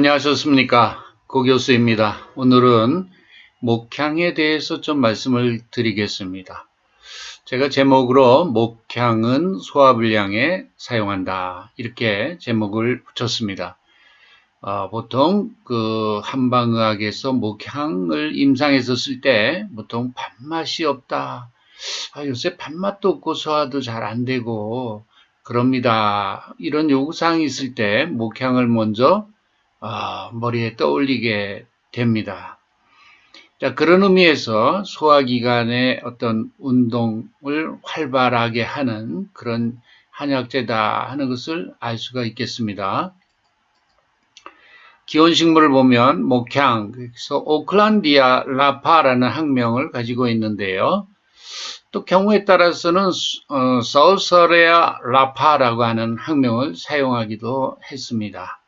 안녕하셨습니까? 고 교수입니다. 오늘은 목향에 대해서 좀 말씀을 드리겠습니다. 제가 제목으로 목향은 소화불량에 사용한다 이렇게 제목을 붙였습니다. 보통 그 한방의학에서 목향을 임상에서 쓸 때 보통 밥맛이 없다. 요새 밥맛도 없고 소화도 잘 안 되고 그럽니다. 이런 요구사항이 있을 때 목향을 먼저 머리에 떠올리게 됩니다. 자, 그런 의미에서 소화기관의 어떤 운동을 활발하게 하는 그런 한약재다 하는 것을 알 수가 있겠습니다. 기원식물을 보면 목향, 그래서 오클란디아 라파라는 학명을 가지고 있는데요. 또 경우에 따라서는 사우서레아 라파라고 하는 학명을 사용하기도 했습니다.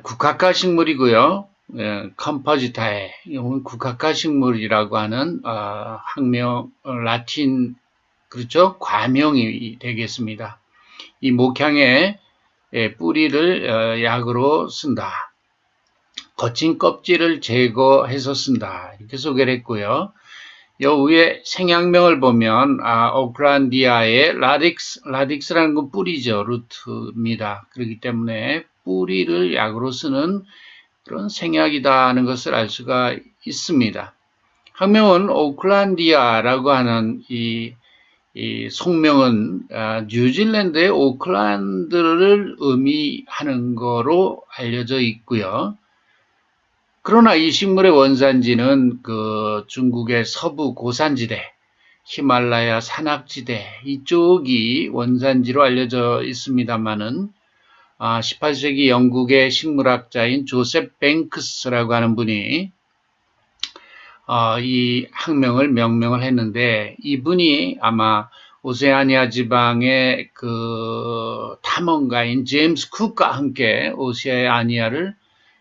국화과 식물이고요. 컴포지타에 이건 국화과 식물이라고 하는 학명 라틴 그렇죠? 과명이 되겠습니다. 이 목향의 뿌리를 약으로 쓴다. 거친 껍질을 제거해서 쓴다. 이렇게 소개를 했고요. 요 위에 생약명을 보면 오클란디아의 라딕스라는 건 뿌리죠. 루트입니다. 그렇기 때문에 뿌리를 약으로 쓰는 그런 생약이다 하는 것을 알 수가 있습니다. 학명은 오클란디아라고 하는 이 속명은 뉴질랜드의 오클랜드를 의미하는 거로 알려져 있고요. 그러나 이 식물의 원산지는 그 중국의 서부 고산지대, 히말라야 산악지대 이쪽이 원산지로 알려져 있습니다만은 18세기 영국의 식물학자인 조셉 뱅크스라고 하는 분이 이 학명을 명명을 했는데 이분이 아마 오세아니아 지방의 그 탐험가인 제임스 쿡과 함께 오세아니아를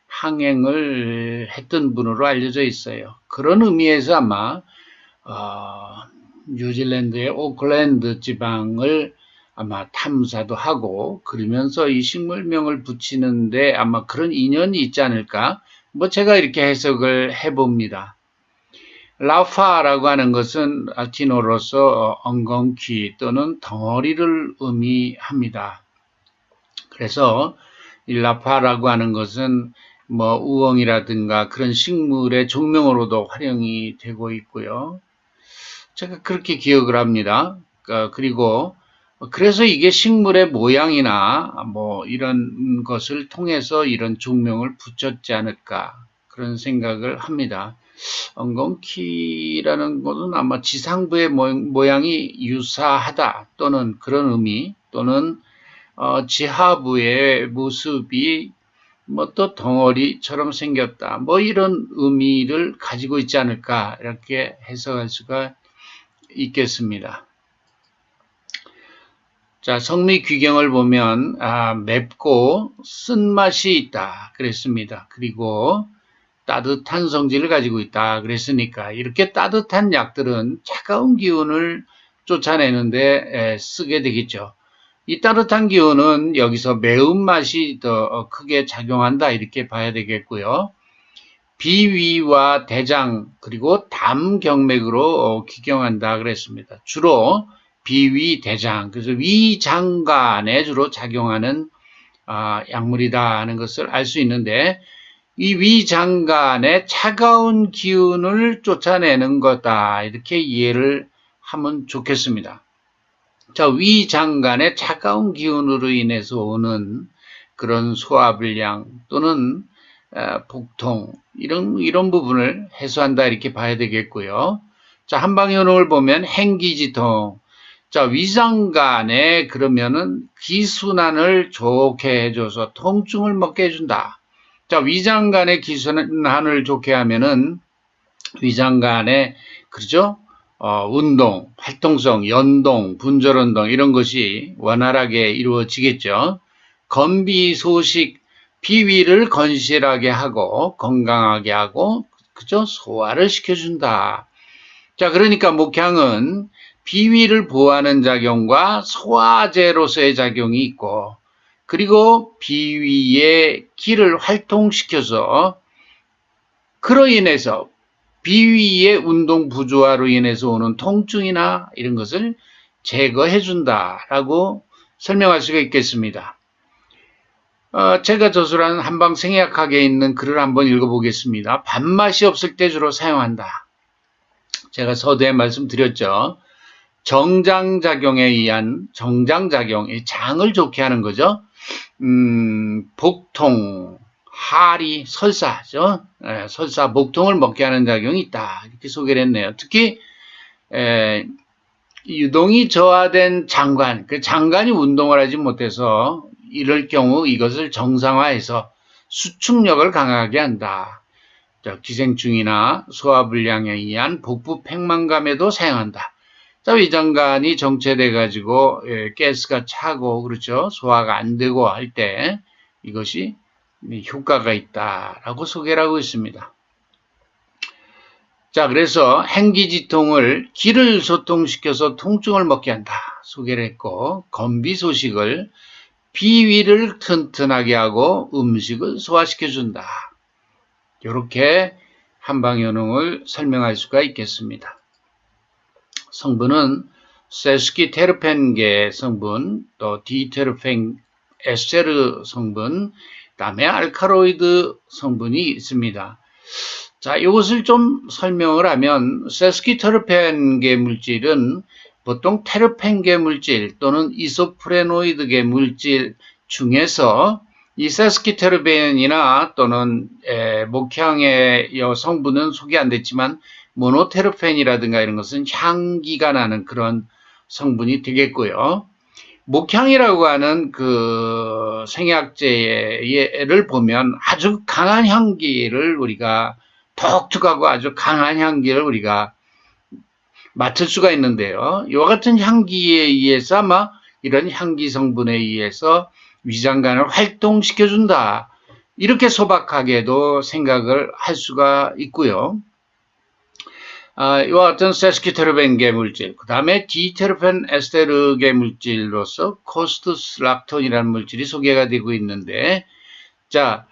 항행을 했던 분으로 알려져 있어요. 그런 의미에서 아마 뉴질랜드의 오클랜드 지방을 아마 탐사도 하고 그러면서 이 식물명을 붙이는데 아마 그런 인연이 있지 않을까? 제가 이렇게 해석을 해봅니다. 라파라고 하는 것은 라틴어로서 엉겅퀴 또는 덩어리를 의미합니다. 그래서 이 라파라고 하는 것은 우엉이라든가 그런 식물의 종명으로도 활용이 되고 있고요. 제가 그렇게 기억을 합니다. 그리고 그래서 이게 식물의 모양이나 이런 것을 통해서 이런 종명을 붙였지 않을까 그런 생각을 합니다. 엉겅퀴라는 것은 아마 지상부의 모양이 유사하다 또는 그런 의미 또는 지하부의 모습이 또 덩어리처럼 생겼다 이런 의미를 가지고 있지 않을까 이렇게 해석할 수가 있겠습니다. 자, 성미 귀경을 보면 맵고 쓴맛이 있다 그랬습니다. 그리고 따뜻한 성질을 가지고 있다 그랬으니까 이렇게 따뜻한 약들은 차가운 기운을 쫓아내는데 쓰게 되겠죠. 이 따뜻한 기운은 여기서 매운맛이 더 크게 작용한다 이렇게 봐야 되겠고요. 비위와 대장 그리고 담경맥으로 귀경한다 그랬습니다. 주로 비위, 대장 그래서 위장간에 주로 작용하는 약물이다 하는 것을 알 수 있는데 이 위장간의 차가운 기운을 쫓아내는 거다 이렇게 이해를 하면 좋겠습니다. 자, 위장간의 차가운 기운으로 인해서 오는 그런 소화불량 또는 복통 이런 부분을 해소한다 이렇게 봐야 되겠고요. 자, 한방효능을 보면 행기지통. 자, 위장간에 그러면은 기순환을 좋게 해줘서 통증을 먹게 해준다. 자, 위장간의 기순환을 좋게 하면은 위장간에 그렇죠? 운동, 활동성, 연동, 분절운동 이런 것이 원활하게 이루어지겠죠. 건비, 소식, 비위를 건실하게 하고 건강하게 하고 그죠? 소화를 시켜준다. 자, 그러니까 목향은 비위를 보호하는 작용과 소화제로서의 작용이 있고 그리고 비위의 기를 활동시켜서 그로 인해서 비위의 운동 부조화로 인해서 오는 통증이나 이런 것을 제거해 준다라고 설명할 수가 있겠습니다. 제가 저술한 한방생약학에 있는 글을 한번 읽어보겠습니다. 밥맛이 없을 때 주로 사용한다. 제가 서두에 말씀드렸죠. 정장작용에 의한 정장작용, 장을 좋게 하는 거죠. 복통, 하리, 설사죠. 설사, 복통을 먹게 하는 작용이 있다. 이렇게 소개를 했네요. 특히 유동이 저하된 장관, 그 장관이 운동을 하지 못해서 이럴 경우 이것을 정상화해서 수축력을 강하게 한다. 기생충이나 소화불량에 의한 복부 팽만감에도 사용한다. 위장관이 정체돼 가지고 가스가 차고 그렇죠. 소화가 안 되고 할 때 이것이 효과가 있다라고 소개를 하고 있습니다. 자, 그래서 행기지통을 기를 소통시켜서 통증을 먹게 한다 소개를 했고, 건비소식을 비위를 튼튼하게 하고 음식을 소화시켜 준다. 이렇게 한방효능을 설명할 수가 있겠습니다. 성분은 세스키테르펜계 성분, 또 디테르펜 에스테르 성분, 그다음에 알카로이드 성분이 있습니다. 자, 이것을 좀 설명을 하면 세스키테르펜계 물질은 보통 테르펜계 물질 또는 이소프레노이드계 물질 중에서 이 세스키테르펜이나 또는 목향의 성분은 소개 안 됐지만 모노테르펜이라든가 이런 것은 향기가 나는 그런 성분이 되겠고요. 목향이라고 하는 그 생약제를 보면 아주 강한 향기를 우리가 독특하고 아주 강한 향기를 우리가 맡을 수가 있는데요. 이와 같은 향기에 의해서 아마 이런 향기 성분에 의해서 위장관을 활동시켜준다. 이렇게 소박하게도 생각을 할 수가 있고요. 이와 같은 세스키테르펜계 물질, 그 다음에 디테르펜 에스테르계 물질로서 코스투스락톤이라는 물질이 소개가 되고 있는데, 자,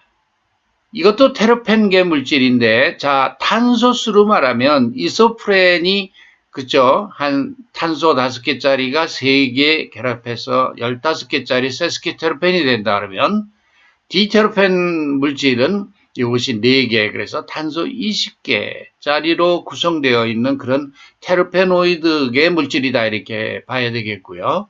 이것도 테르펜계 물질인데, 자, 탄소수로 말하면 이소프렌이 그죠? 한 탄소 5개짜리가 3개 결합해서 15개짜리 세스키테르펜이 된다 그러면 디테르펜 물질은 이것이 4개, 그래서 탄소 20개짜리로 구성되어 있는 그런 테르페노이드계 물질이다 이렇게 봐야 되겠고요.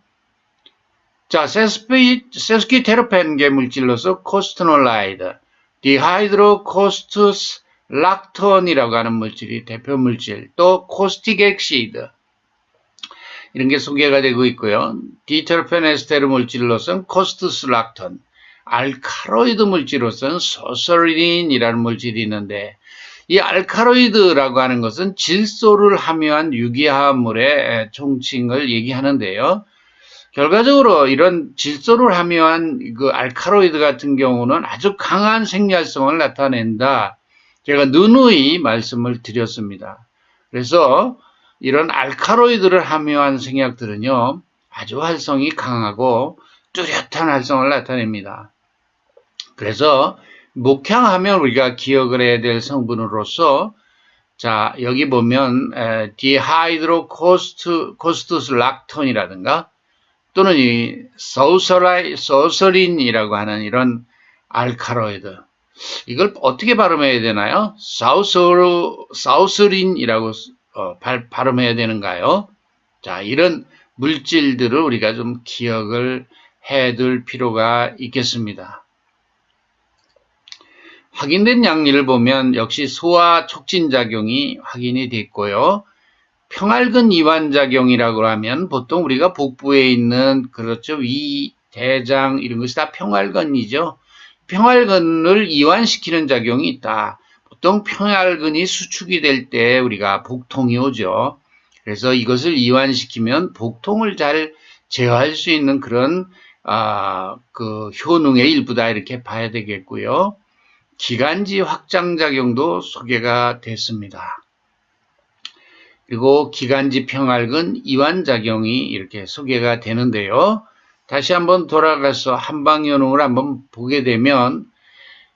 자, 세스키테르펜계 물질로서 코스트놀라이드, 디하이드로코스투스 락톤이라고 하는 물질이 대표 물질, 또 코스틱엑시드 이런 게 소개가 되고 있고요. 디테르펜에스테르 물질로서는 코스투스 락톤, 알카로이드 물질로서는 소서린이라는 물질이 있는데, 이 알카로이드라고 하는 것은 질소를 함유한 유기화합물의 총칭을 얘기하는데요. 결과적으로 이런 질소를 함유한 그 알카로이드 같은 경우는 아주 강한 생리활성을 나타낸다. 제가 누누이 말씀을 드렸습니다. 그래서 이런 알카로이드를 함유한 생약들은요, 아주 활성이 강하고 뚜렷한 활성을 나타냅니다. 그래서 목향하면 우리가 기억을 해야 될 성분으로서, 자, 여기 보면 디하이드로코스투스 락톤이라든가 또는 이 소서린이라고 하는 이런 알카로이드, 이걸 어떻게 발음해야 되나요? 사우스린이라고 발음해야 되는가요? 자, 이런 물질들을 우리가 좀 기억을 해둘 필요가 있겠습니다. 확인된 양리를 보면 역시 소화 촉진 작용이 확인이 됐고요. 평활근 이완 작용이라고 하면 보통 우리가 복부에 있는 그렇죠, 위, 대장 이런 것이 다 평활근이죠. 평활근을 이완시키는 작용이 있다. 보통 평활근이 수축이 될 때 우리가 복통이 오죠. 그래서 이것을 이완시키면 복통을 잘 제어할 수 있는 그런 그 효능의 일부다 이렇게 봐야 되겠고요. 기관지 확장 작용도 소개가 됐습니다. 그리고 기관지 평활근 이완 작용이 이렇게 소개가 되는데요. 다시 한번 돌아가서 한방효능을 한번 보게 되면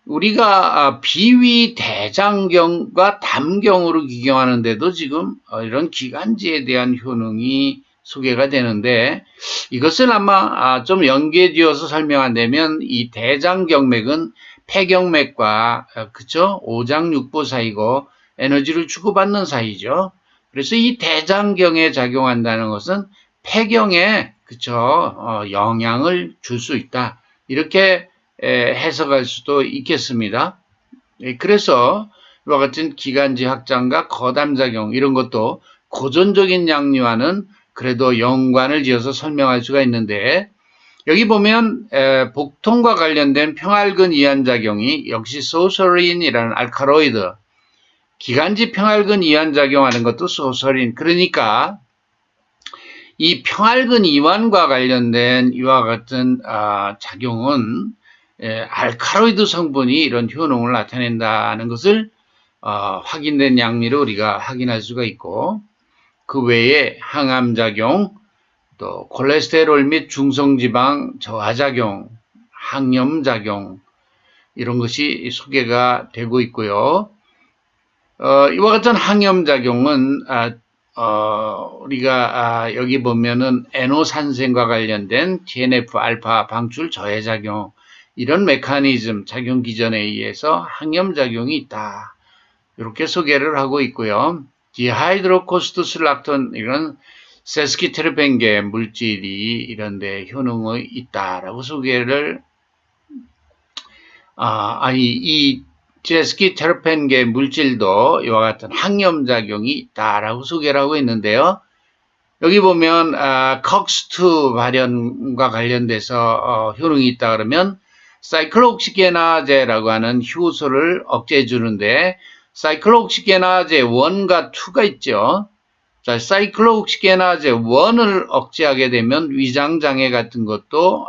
우리가 비위대장경과 담경으로 기경하는데도 지금 이런 기관지에 대한 효능이 소개가 되는데 이것을 아마 좀 연계지어서 설명한다면 이 대장경맥은 폐경맥과 그쵸? 오장육부 사이고 에너지를 주고받는 사이죠. 그래서 이 대장경에 작용한다는 것은 폐경에 그쵸? 영향을 줄 수 있다. 이렇게 해석할 수도 있겠습니다. 그래서 이와 같은 기관지 확장과 거담작용 이런 것도 고전적인 양리와는 그래도 연관을 지어서 설명할 수가 있는데 여기 보면 복통과 관련된 평활근 이완작용이 역시 소설인이라는 알카로이드 기관지 평활근 이완작용하는 것도 소설인 그러니까 이 평활근 이완과 관련된 이와 같은 작용은 알카로이드 성분이 이런 효능을 나타낸다는 것을 확인된 양리로 우리가 확인할 수가 있고 그 외에 항암작용, 또 콜레스테롤 및 중성지방 저하작용, 항염작용 이런 것이 소개가 되고 있고요. 이와 같은 항염작용은 우리가 여기 보면은 에노산센과 관련된 TNF-알파 방출 저해작용 이런 메커니즘 작용 기전에 의해서 항염작용이 있다. 이렇게 소개를 하고 있고요. 디하이드로코스토슬락톤 이런 세스키테르펜계 물질이 이런 데 효능이 있다라고 소개를 이 세스키테르펜계 물질도 이와 같은 항염작용이 있다라고 소개를 하고 있는데요. 여기 보면 COX-2 발현과 관련돼서 효능이 있다 그러면 사이클로옥시게나제라고 하는 효소를 억제해 주는데 사이클로옥시게나제 1과 2가 있죠. 자, 사이클로옥시게나제 1을 억제하게 되면 위장장애 같은 것도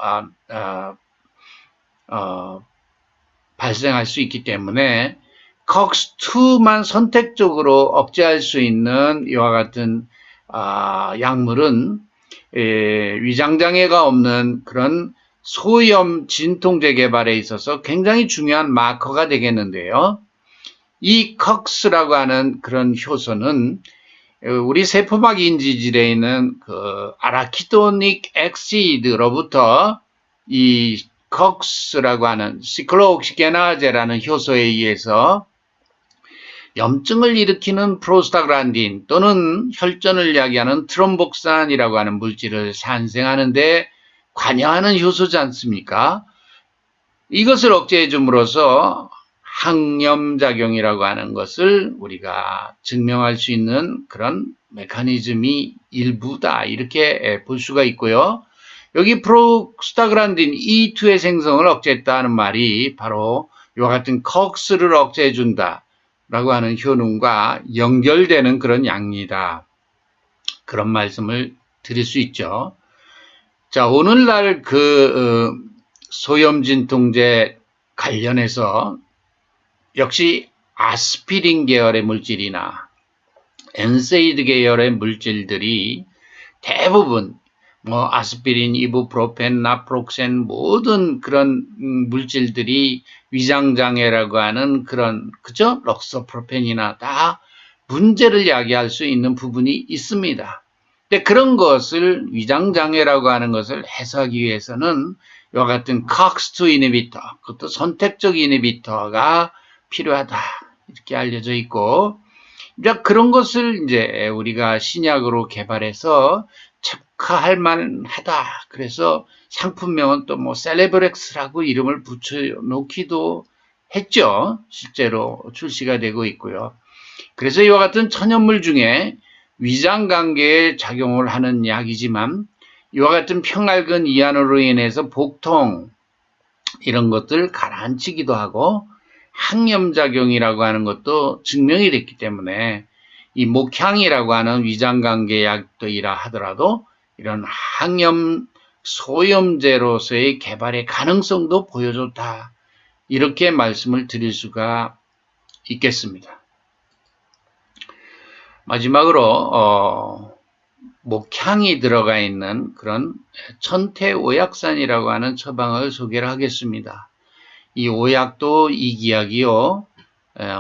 발생할 수 있기 때문에 COX-2만 선택적으로 억제할 수 있는 이와 같은 약물은 위장장애가 없는 그런 소염 진통제 개발에 있어서 굉장히 중요한 마커가 되겠는데요. 이 COX라고 하는 그런 효소는 우리 세포막 인지질에 있는 그 아라키도닉 엑시드로부터 이 COX라고 하는 시클로옥시게나제라는 효소에 의해서 염증을 일으키는 프로스타글란딘 또는 혈전을 야기하는 트롬복산이라고 하는 물질을 산생하는데 관여하는 효소지 않습니까? 이것을 억제해 줌으로써 항염작용이라고 하는 것을 우리가 증명할 수 있는 그런 메커니즘이 일부다 이렇게 볼 수가 있고요. 여기 프로스타글란딘 E2의 생성을 억제했다는 말이 바로 이와 같은 COX를 억제해 준다 라고 하는 효능과 연결되는 그런 양리다. 그런 말씀을 드릴 수 있죠. 자, 오늘날 그 소염진통제 관련해서 역시 아스피린 계열의 물질이나 엔세이드 계열의 물질들이 대부분 아스피린, 이부프로펜, 나프록센 모든 그런 물질들이 위장장애라고 하는 그런 그죠? 럭소프로펜이나 다 문제를 야기할 수 있는 부분이 있습니다. 근데 그런 것을 위장장애라고 하는 것을 해석하기 위해서는 이와 같은 COX-2 이니비터, 그것도 선택적 이니비터가 필요하다 이렇게 알려져 있고, 이제 그런 것을 이제 우리가 신약으로 개발해서 척할 만하다. 그래서 상품명은 또 뭐 셀레브렉스라고 이름을 붙여놓기도 했죠. 실제로 출시가 되고 있고요. 그래서 이와 같은 천연물 중에 위장관계에 작용을 하는 약이지만 이와 같은 평활근 이완으로 인해서 복통 이런 것들 가라앉히기도 하고 항염작용이라고 하는 것도 증명이 됐기 때문에 이 목향이라고 하는 위장관계 약이라 하더라도 이런 항염 소염제로서의 개발의 가능성도 보여줬다. 이렇게 말씀을 드릴 수가 있겠습니다. 마지막으로 목향이 들어가 있는 그런 천태오약산이라고 하는 처방을 소개를 하겠습니다. 이 오약도 이기약이요,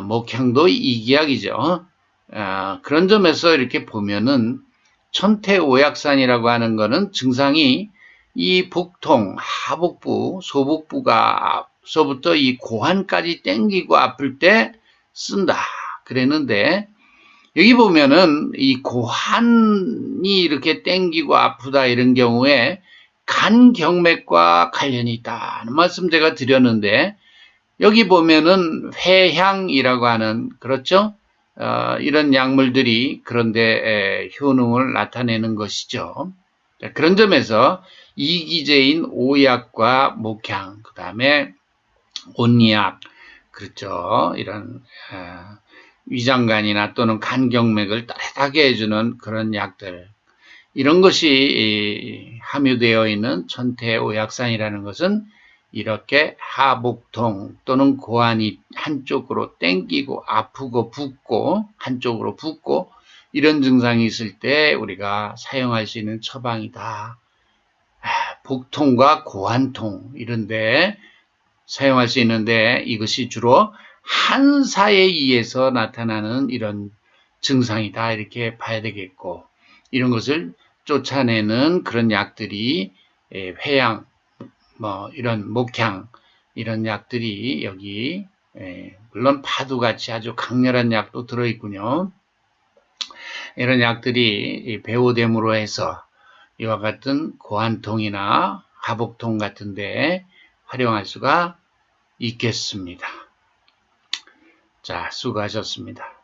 목향도 이기약이죠. 그런 점에서 이렇게 보면은 천태오약산이라고 하는 것은 증상이 이 복통, 하복부, 소복부가서부터 이 고환까지 땡기고 아플 때 쓴다 그랬는데, 여기 보면은 이 고환이 이렇게 땡기고 아프다 이런 경우에 간경맥과 관련이 있다는 말씀 제가 드렸는데, 여기 보면은 회향이라고 하는, 그렇죠? 이런 약물들이 그런데 효능을 나타내는 것이죠. 그런 점에서 이기제인 오약과 목향, 그 다음에 온약, 그렇죠? 이런 위장간이나 또는 간경맥을 따뜻하게 해주는 그런 약들, 이런 것이 함유되어 있는 천태오약산이라는 것은 이렇게 하복통 또는 고환이 한쪽으로 땡기고 아프고 붓고 한쪽으로 붓고 이런 증상이 있을 때 우리가 사용할 수 있는 처방이다. 복통과 고환통 이런데 사용할 수 있는데, 이것이 주로 한사에 의해서 나타나는 이런 증상이다 이렇게 봐야 되겠고, 이런 것을 쫓아내는 그런 약들이 회양, 이런 목향 이런 약들이 여기, 물론 파도같이 아주 강렬한 약도 들어있군요. 이런 약들이 배오됨으로 해서 이와 같은 고환통이나 하복통 같은데 활용할 수가 있겠습니다. 자, 수고하셨습니다.